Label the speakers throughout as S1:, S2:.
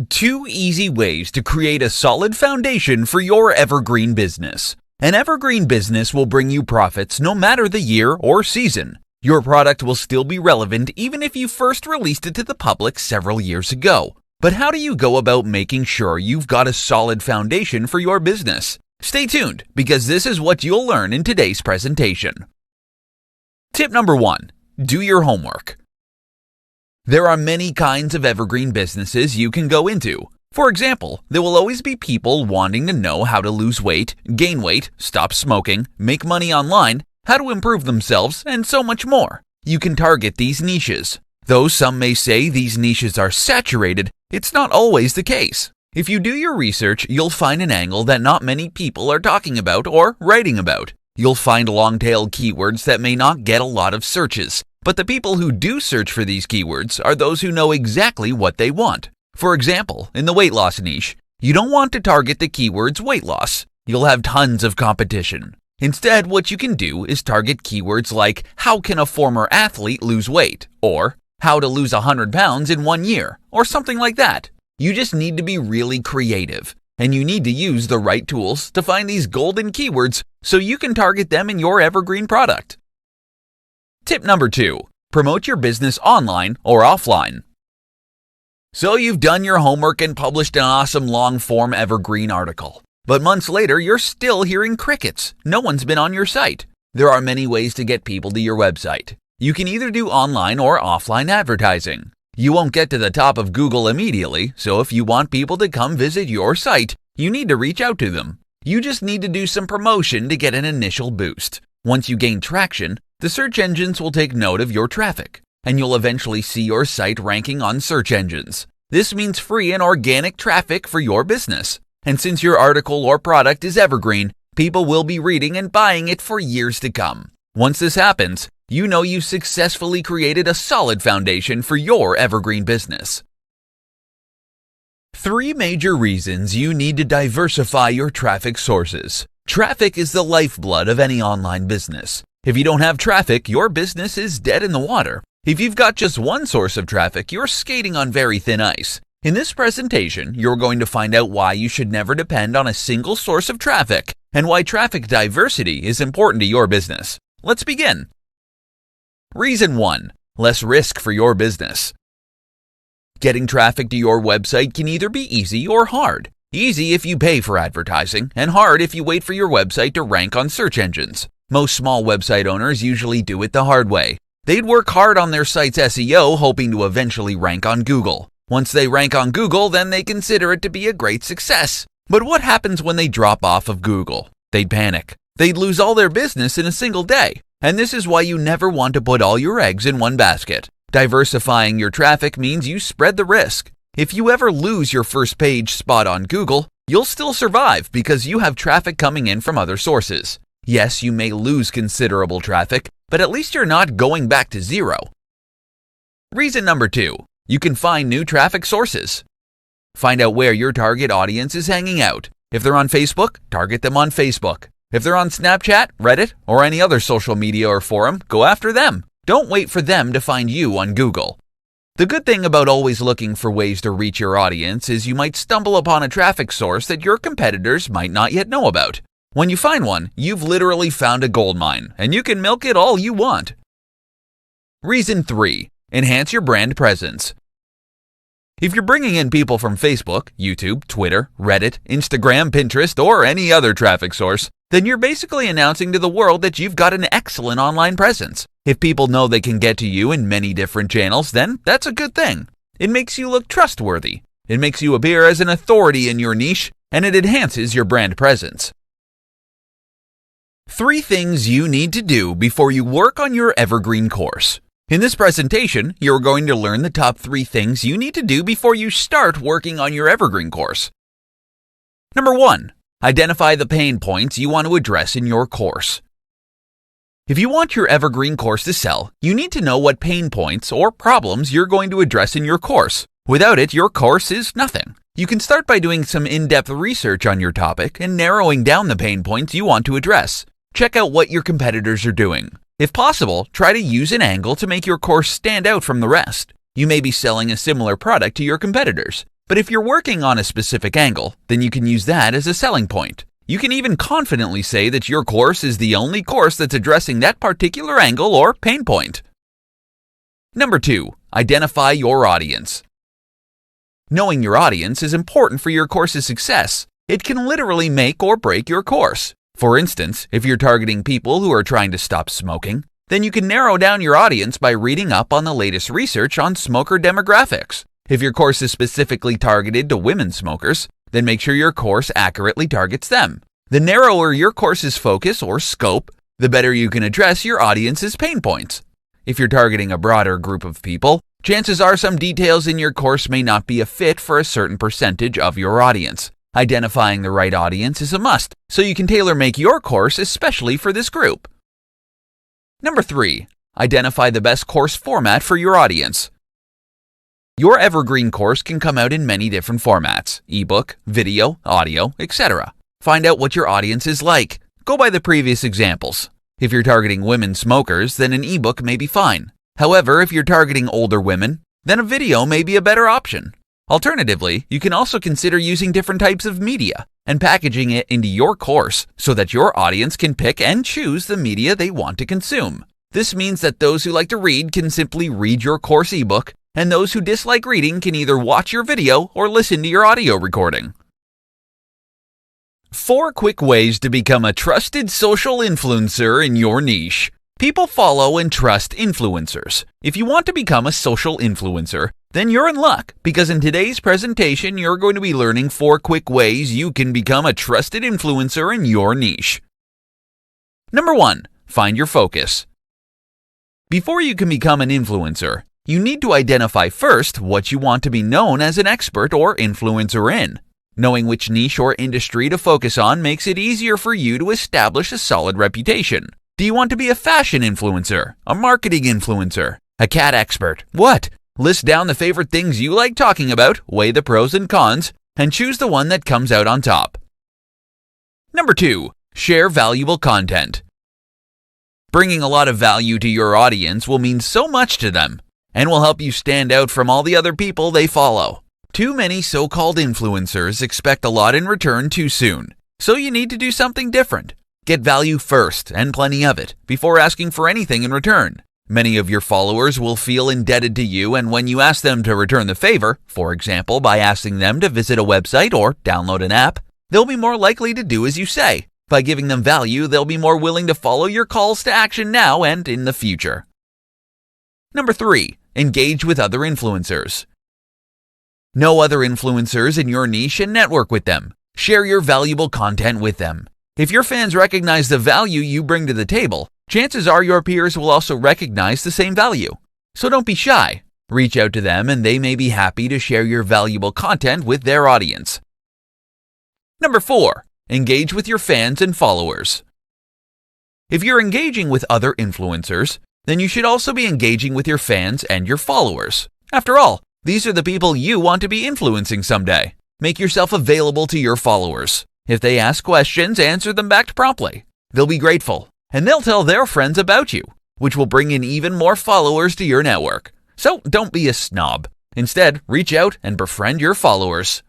S1: 2 easy ways to create a solid foundation for your evergreen business. An evergreen business will bring you profits no matter the year or season. Your product will still be relevant even if you first released it to the public several years ago. But how do you go about making sure you've got a solid foundation for your business? Stay tuned, because this is what you'll learn in today's presentation. Tip number 1. Do your homework. There are many kinds of evergreen businesses you can go into. For example, there will always be people wanting to know how to lose weight, gain weight, stop smoking, make money online, how to improve themselves, and so much more. You can target these niches. Though some may say these niches are saturated, it's not always the case. If you do your research, you'll find an angle that not many people are talking about or writing about. You'll find long-tailed keywords that may not get a lot of searches, but the people who do search for these keywords are those who know exactly what they want. For example, in the weight loss niche, you don't want to target the keywords weight loss. You'll have tons of competition. Instead, what you can do is target keywords like how can a former athlete lose weight, or how to lose 100 pounds in 1 year, or something like that. You just need to be really creative, and you need to use the right tools to find these golden keywords so you can target them in your evergreen product. Tip number 2. Promote your business online or offline. So you've done your homework and published an awesome long-form evergreen article. But months later, you're still hearing crickets. No one's been on your site. There are many ways to get people to your website. You can either do online or offline advertising. You won't get to the top of Google immediately, so if you want people to come visit your site, you need to reach out to them. You just need to do some promotion to get an initial boost. Once you gain traction, the search engines will take note of your traffic, and you'll eventually see your site ranking on search engines. This means free and organic traffic for your business. And since your article or product is evergreen, people will be reading and buying it for years to come. Once this happens, you know you've successfully created a solid foundation for your evergreen business. 3 major reasons you need to diversify your traffic sources. Traffic is the lifeblood of any online business. If you don't have traffic, your business is dead in the water. If you've got just one source of traffic, you're skating on very thin ice. In this presentation, you're going to find out why you should never depend on a single source of traffic and why traffic diversity is important to your business. Let's begin. Reason 1. Less risk for your business. Getting traffic to your website can either be easy or hard. Easy if you pay for advertising, and hard if you wait for your website to rank on search engines. Most small website owners usually do it the hard way. They'd work hard on their site's SEO, hoping to eventually rank on Google. Once they rank on Google, then they consider it to be a great success. But what happens when they drop off of Google? They'd panic. They'd lose all their business in a single day. And this is why you never want to put all your eggs in one basket. Diversifying your traffic means you spread the risk. If you ever lose your first page spot on Google, you'll still survive because you have traffic coming in from other sources. Yes, you may lose considerable traffic, but at least you're not going back to zero. Reason number 2. You can find new traffic sources. Find out where your target audience is hanging out. If they're on Facebook, target them on Facebook. If they're on Snapchat, Reddit, or any other social media or forum, go after them. Don't wait for them to find you on Google. The good thing about always looking for ways to reach your audience is you might stumble upon a traffic source that your competitors might not yet know about. When you find one, you've literally found a gold mine, and you can milk it all you want. Reason 3. Enhance your brand presence. If you're bringing in people from Facebook, YouTube, Twitter, Reddit, Instagram, Pinterest, or any other traffic source, then you're basically announcing to the world that you've got an excellent online presence. If people know they can get to you in many different channels, then that's a good thing. It makes you look trustworthy. It makes you appear as an authority in your niche, and it enhances your brand presence. 3 things you need to do before you work on your Evergreen course. In this presentation, you're going to learn the top 3 things you need to do before you start working on your Evergreen course. Number 1. Identify the pain points you want to address in your course. If you want your Evergreen course to sell, you need to know what pain points or problems you're going to address in your course. Without it, your course is nothing. You can start by doing some in-depth research on your topic and narrowing down the pain points you want to address. Check out what your competitors are doing. If possible, try to use an angle to make your course stand out from the rest. You may be selling a similar product to your competitors. But if you're working on a specific angle, then you can use that as a selling point. You can even confidently say that your course is the only course that's addressing that particular angle or pain point. Number 2, identify your audience. Knowing your audience is important for your course's success. It can literally make or break your course. For instance, if you're targeting people who are trying to stop smoking, then you can narrow down your audience by reading up on the latest research on smoker demographics. If your course is specifically targeted to women smokers, then make sure your course accurately targets them. The narrower your course's focus or scope, the better you can address your audience's pain points. If you're targeting a broader group of people, chances are some details in your course may not be a fit for a certain percentage of your audience. Identifying the right audience is a must, so you can tailor-make your course especially for this group. Number 3, identify the best course format for your audience. Your Evergreen course can come out in many different formats: ebook, video, audio, etc. Find out what your audience is like. Go by the previous examples. If you're targeting women smokers, then an ebook may be fine. However, if you're targeting older women, then a video may be a better option. Alternatively, you can also consider using different types of media and packaging it into your course so that your audience can pick and choose the media they want to consume. This means that those who like to read can simply read your course ebook, and those who dislike reading can either watch your video or listen to your audio recording. 4 quick ways to become a trusted social influencer in your niche. People follow and trust influencers. If you want to become a social influencer, then you're in luck, because in today's presentation, you're going to be learning 4 quick ways you can become a trusted influencer in your niche. Number 1, find your focus. Before you can become an influencer, you need to identify first what you want to be known as an expert or influencer in. Knowing which niche or industry to focus on makes it easier for you to establish a solid reputation. Do you want to be a fashion influencer, a marketing influencer, a cat expert? What? List down the favorite things you like talking about, weigh the pros and cons, and choose the one that comes out on top. Number 2, share valuable content. Bringing a lot of value to your audience will mean so much to them and will help you stand out from all the other people they follow. Too many so-called influencers expect a lot in return too soon, so you need to do something different. Get value first, and plenty of it, before asking for anything in return. Many of your followers will feel indebted to you, and when you ask them to return the favor, for example by asking them to visit a website or download an app, they'll be more likely to do as you say. By giving them value, they'll be more willing to follow your calls to action now and in the future. Number 3, engage with other influencers. Know other influencers in your niche and network with them. Share your valuable content with them. If your fans recognize the value you bring to the table, chances are your peers will also recognize the same value. So don't be shy. Reach out to them and they may be happy to share your valuable content with their audience. Number 4, engage with your fans and followers. If you're engaging with other influencers, then you should also be engaging with your fans and your followers. After all, these are the people you want to be influencing someday. Make yourself available to your followers. If they ask questions, answer them back promptly. They'll be grateful, and they'll tell their friends about you, which will bring in even more followers to your network. So don't be a snob. Instead, reach out and befriend your followers.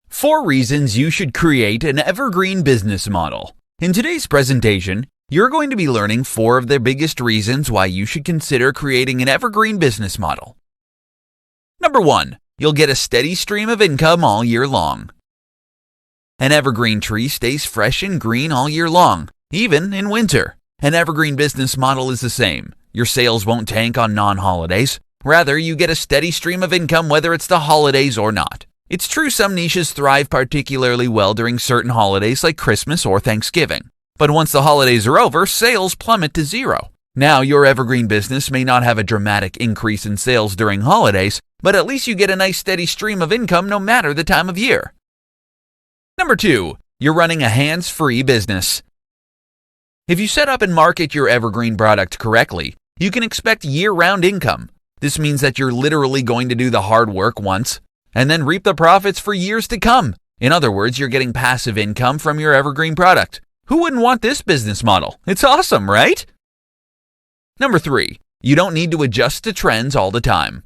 S1: 4 reasons you should create an evergreen business model. In today's presentation, you're going to be learning 4 of the biggest reasons why you should consider creating an evergreen business model. Number 1, you'll get a steady stream of income all year long. An evergreen tree stays fresh and green all year long, even in winter. An evergreen business model is the same. Your sales won't tank on non-holidays. Rather, you get a steady stream of income whether it's the holidays or not. It's true some niches thrive particularly well during certain holidays like Christmas or Thanksgiving. But once the holidays are over, sales plummet to zero. Now, your evergreen business may not have a dramatic increase in sales during holidays, but at least you get a nice steady stream of income no matter the time of year. Number 2, you're running a hands-free business. If you set up and market your evergreen product correctly, you can expect year-round income. This means that you're literally going to do the hard work once and then reap the profits for years to come. In other words, you're getting passive income from your evergreen product. Who wouldn't want this business model? It's awesome, right? Number 3, you don't need to adjust to trends all the time.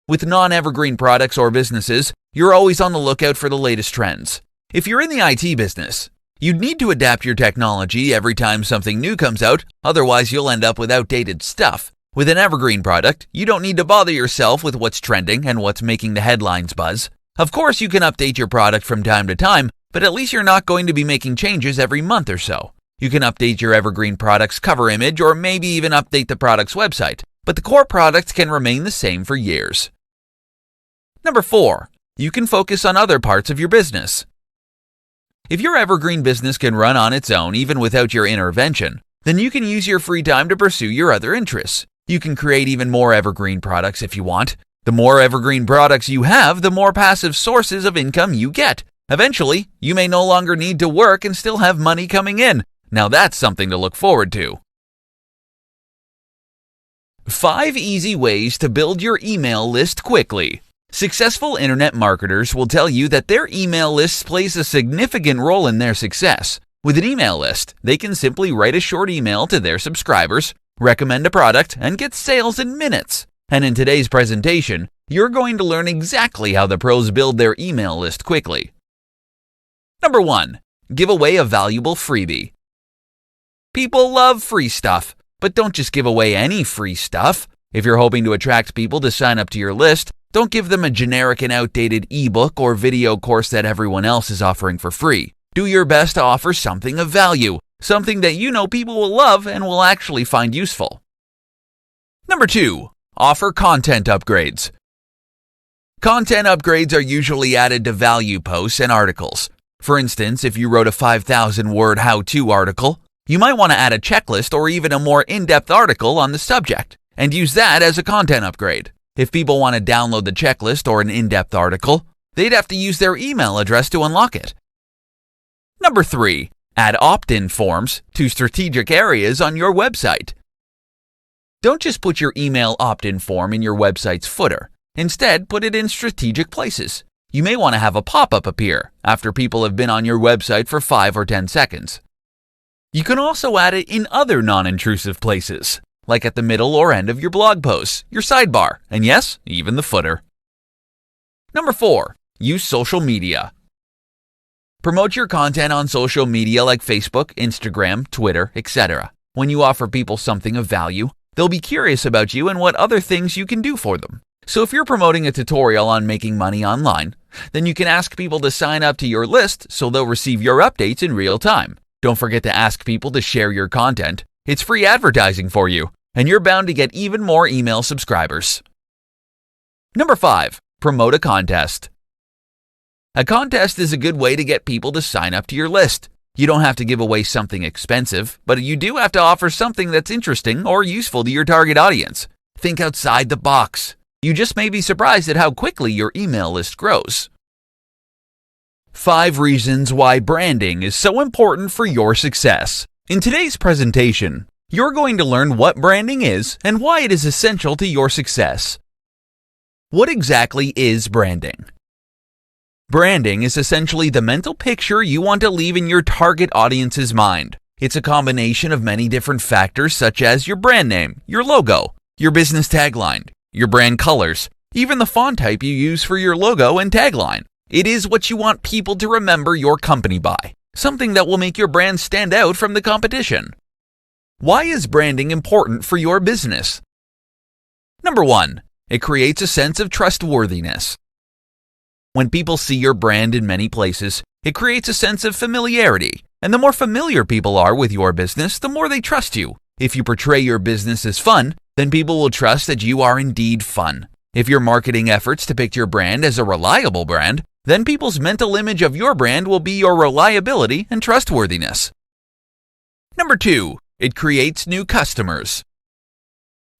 S1: With non-evergreen products or businesses, you're always on the lookout for the latest trends. If you're in the IT business, you'd need to adapt your technology every time something new comes out, otherwise you'll end up with outdated stuff. With an evergreen product, you don't need to bother yourself with what's trending and what's making the headlines buzz. Of course, you can update your product from time to time, but at least you're not going to be making changes every month or so. You can update your evergreen product's cover image or maybe even update the product's website, but the core product can remain the same for years. Number 4, you can focus on other parts of your business. If your evergreen business can run on its own even without your intervention, then you can use your free time to pursue your other interests. You can create even more evergreen products if you want. The more evergreen products you have, the more passive sources of income you get. Eventually, you may no longer need to work and still have money coming in. Now that's something to look forward to. 5 easy ways to build your email list quickly. Successful internet marketers will tell you that their email list plays a significant role in their success. With an email list, they can simply write a short email to their subscribers, recommend a product, and get sales in minutes. And in today's presentation, you're going to learn exactly how the pros build their email list quickly. Number 1, give away a valuable freebie. People love free stuff, but don't just give away any free stuff. If you're hoping to attract people to sign up to your list, don't give them a generic and outdated ebook or video course that everyone else is offering for free. Do your best to offer something of value, something that you know people will love and will actually find useful. Number 2, offer content upgrades. Content upgrades are usually added to value posts and articles. For instance, if you wrote a 5,000-word how-to article, you might want to add a checklist or even a more in-depth article on the subject, and use that as a content upgrade. If people want to download the checklist or an in-depth article, they'd have to use their email address to unlock it. Number 3, add opt-in forms to strategic areas on your website. Don't just put your email opt-in form in your website's footer. Instead, put it in strategic places. You may want to have a pop-up appear after people have been on your website for 5 or 10 seconds. You can also add it in other non-intrusive places, like at the middle or end of your blog posts, your sidebar, and yes, even the footer. Number 4, use social media. Promote your content on social media like Facebook, Instagram, Twitter, etc. When you offer people something of value, they'll be curious about you and what other things you can do for them. So if you're promoting a tutorial on making money online, then you can ask people to sign up to your list so they'll receive your updates in real time. Don't forget to ask people to share your content. It's free advertising for you, and you're bound to get even more email subscribers. Number 5, promote a contest. A contest is a good way to get people to sign up to your list. You don't have to give away something expensive, but you do have to offer something that's interesting or useful to your target audience. Think outside the box. You just may be surprised at how quickly your email list grows. 5 reasons why branding is so important for your success. In today's presentation, you're going to learn what branding is and why it is essential to your success. What exactly is branding? Branding is essentially the mental picture you want to leave in your target audience's mind. It's a combination of many different factors such as your brand name, your logo, your business tagline, your brand colors, even the font type you use for your logo and tagline. It is what you want people to remember your company by, something that will make your brand stand out from the competition. Why is branding important for your business? Number 1, it creates a sense of trustworthiness. When people see your brand in many places, it creates a sense of familiarity, and the more familiar people are with your business, the more they trust you. If you portray your business as fun, then people will trust that you are indeed fun. If your marketing efforts depict your brand as a reliable brand, then people's mental image of your brand will be your reliability and trustworthiness. Number 2, it creates new customers.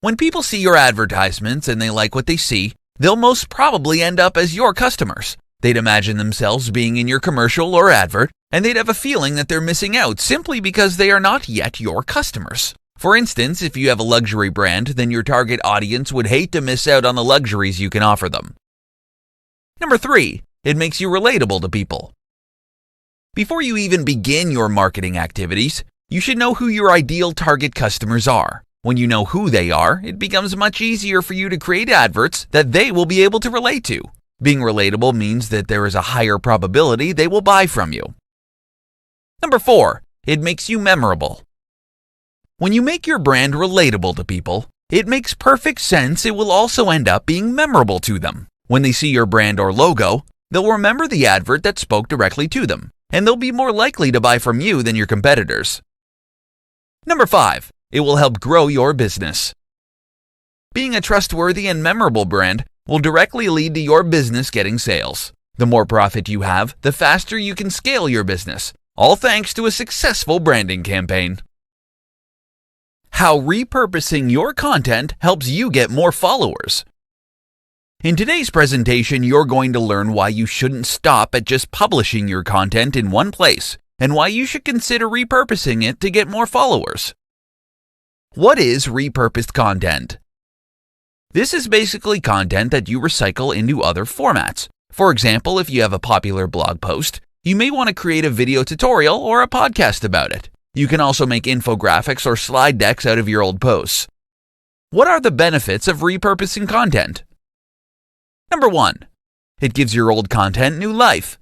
S1: When people see your advertisements and they like what they see, they'll most probably end up as your customers. They'd imagine themselves being in your commercial or advert, and they'd have a feeling that they're missing out simply because they are not yet your customers. For instance, if you have a luxury brand, then your target audience would hate to miss out on the luxuries you can offer them. Number 3, it makes you relatable to people. Before you even begin your marketing activities, you should know who your ideal target customers are. When you know who they are, it becomes much easier for you to create adverts that they will be able to relate to. Being relatable means that there is a higher probability they will buy from you. Number 4, it makes you memorable. When you make your brand relatable to people, it makes perfect sense it will also end up being memorable to them. When they see your brand or logo, they'll remember the advert that spoke directly to them, and they'll be more likely to buy from you than your competitors. Number 5, it will help grow your business. Being a trustworthy and memorable brand will directly lead to your business getting sales. The more profit you have, the faster you can scale your business, all thanks to a successful branding campaign. How repurposing your content helps you get more followers. In today's presentation, you're going to learn why you shouldn't stop at just publishing your content in one place, and why you should consider repurposing it to get more followers. What is repurposed content? This is basically content that you recycle into other formats. For example, if you have a popular blog post, you may want to create a video tutorial or a podcast about it. You can also make infographics or slide decks out of your old posts. What are the benefits of repurposing content? Number 1, it gives your old content new life.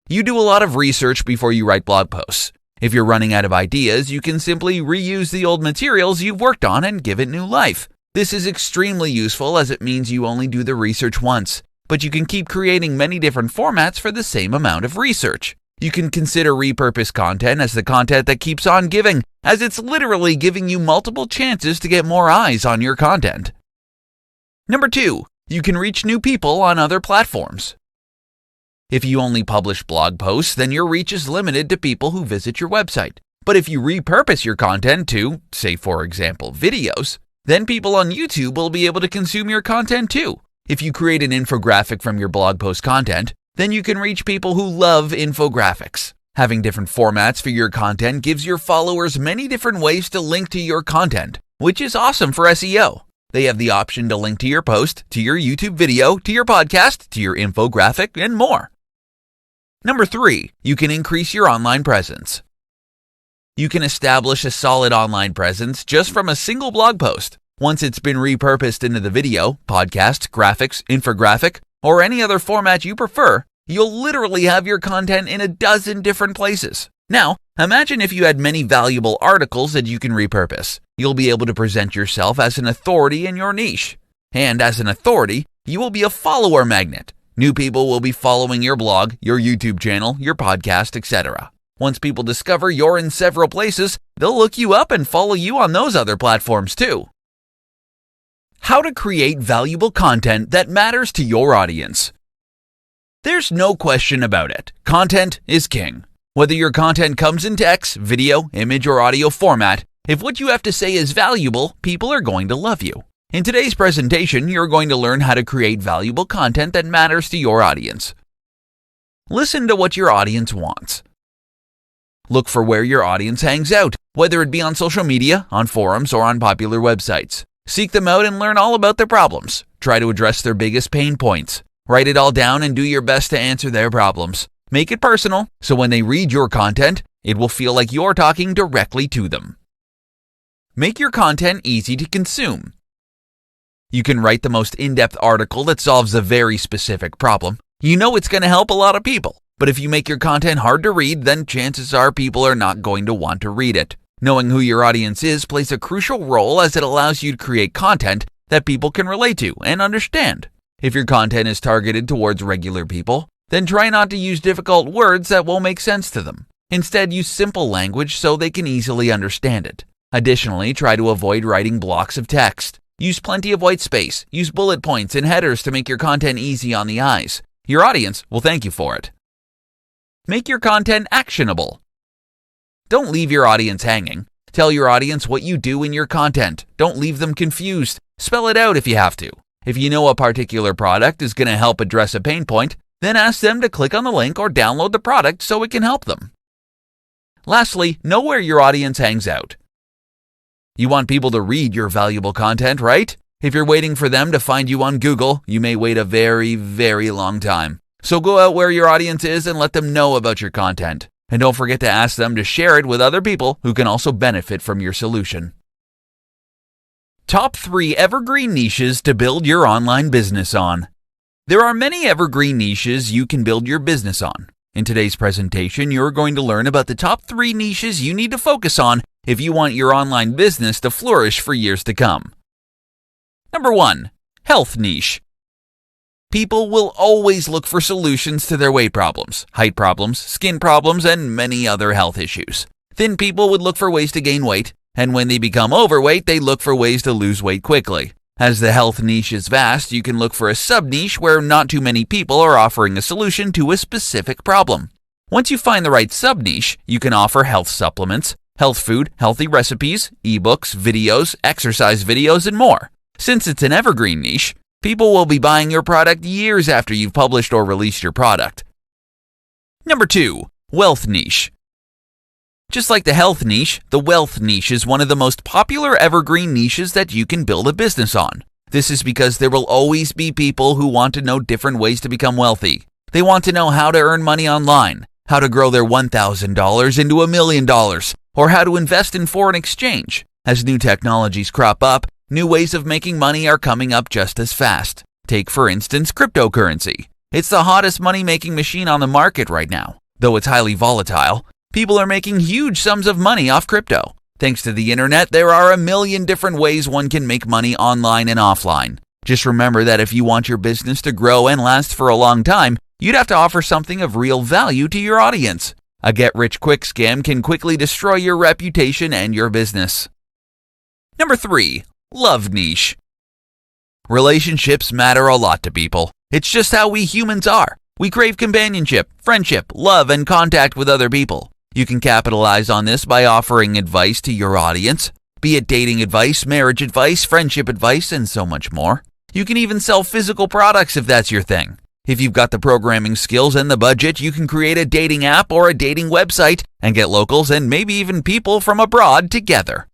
S1: You do a lot of research before you write blog posts. If you're running out of ideas, you can simply reuse the old materials you've worked on and give it new life. This is extremely useful as it means you only do the research once, but you can keep creating many different formats for the same amount of research. You can consider repurposed content as the content that keeps on giving, as it's literally giving you multiple chances to get more eyes on your content. Number 2, you can reach new people on other platforms. If you only publish blog posts, then your reach is limited to people who visit your website. But if you repurpose your content to, say for example, videos, then people on YouTube will be able to consume your content too. If you create an infographic from your blog post content, then you can reach people who love infographics. Having different formats for your content gives your followers many different ways to link to your content, which is awesome for SEO. They have the option to link to your post, to your YouTube video, to your podcast, to your infographic, and more. Number 3, you can increase your online presence. You can establish a solid online presence just from a single blog post. Once it's been repurposed into the video, podcast, graphics, infographic, or any other format you prefer, you'll literally have your content in a dozen different places. Now, imagine if you had many valuable articles that you can repurpose. You'll be able to present yourself as an authority in your niche. And as an authority, you will be a follower magnet. New people will be following your blog, your YouTube channel, your podcast, etc. Once people discover you're in several places, they'll look you up and follow you on those other platforms too. How to create valuable content that matters to your audience. There's no question about it. Content is king. Whether your content comes in text, video, image, or audio format, if what you have to say is valuable, people are going to love you. In today's presentation, you're going to learn how to create valuable content that matters to your audience. Listen to what your audience wants. Look for where your audience hangs out, whether it be on social media, on forums, or on popular websites. Seek them out and learn all about their problems. Try to address their biggest pain points. Write it all down and do your best to answer their problems. Make it personal, so when they read your content, it will feel like you're talking directly to them. Make your content easy to consume. You can write the most in-depth article that solves a very specific problem. You know it's going to help a lot of people. But if you make your content hard to read, then chances are people are not going to want to read it. Knowing who your audience is plays a crucial role as it allows you to create content that people can relate to and understand. If your content is targeted towards regular people, then try not to use difficult words that won't make sense to them. Instead, use simple language so they can easily understand it. Additionally, try to avoid writing blocks of text. Use plenty of white space. Use bullet points and headers to make your content easy on the eyes. Your audience will thank you for it. Make your content actionable. Don't leave your audience hanging. Tell your audience what you do in your content. Don't leave them confused. Spell it out if you have to. If you know a particular product is going to help address a pain point, then ask them to click on the link or download the product so it can help them. Lastly, know where your audience hangs out. You want people to read your valuable content, right? If you're waiting for them to find you on Google, you may wait a very, very long time. So go out where your audience is and let them know about your content. And don't forget to ask them to share it with other people who can also benefit from your solution. Top 3 Evergreen Niches to Build Your Online Business On. There are many evergreen niches you can build your business on. In today's presentation, you're going to learn about the top 3 niches you need to focus on if you want your online business to flourish for years to come. Number 1. Health Niche. People will always look for solutions to their weight problems, height problems, skin problems, and many other health issues. Thin people would look for ways to gain weight, and when they become overweight, they look for ways to lose weight quickly. As the health niche is vast, you can look for a sub-niche where not too many people are offering a solution to a specific problem. Once you find the right sub-niche, you can offer health supplements, health food, healthy recipes, ebooks, videos, exercise videos, and more. Since it's an evergreen niche, people will be buying your product years after you've published or released your product. Number 2. Wealth Niche. Just like the health niche, the wealth niche is one of the most popular evergreen niches that you can build a business on. This is because there will always be people who want to know different ways to become wealthy. They want to know how to earn money online, how to grow their $1,000 into $1 million, or how to invest in foreign exchange. As new technologies crop up, new ways of making money are coming up just as fast. Take, for instance, cryptocurrency. It's the hottest money-making machine on the market right now. Though it's highly volatile, people are making huge sums of money off crypto. Thanks to the internet, there are a million different ways one can make money online and offline. Just remember that if you want your business to grow and last for a long time, you'd have to offer something of real value to your audience. A get-rich-quick scam can quickly destroy your reputation and your business. Number 3. Love Niche. Relationships matter a lot to people. It's just how we humans are. We crave companionship, friendship, love, and contact with other people. You can capitalize on this by offering advice to your audience, be it dating advice, marriage advice, friendship advice, and so much more. You can even sell physical products if that's your thing. If you've got the programming skills and the budget, you can create a dating app or a dating website and get locals and maybe even people from abroad together.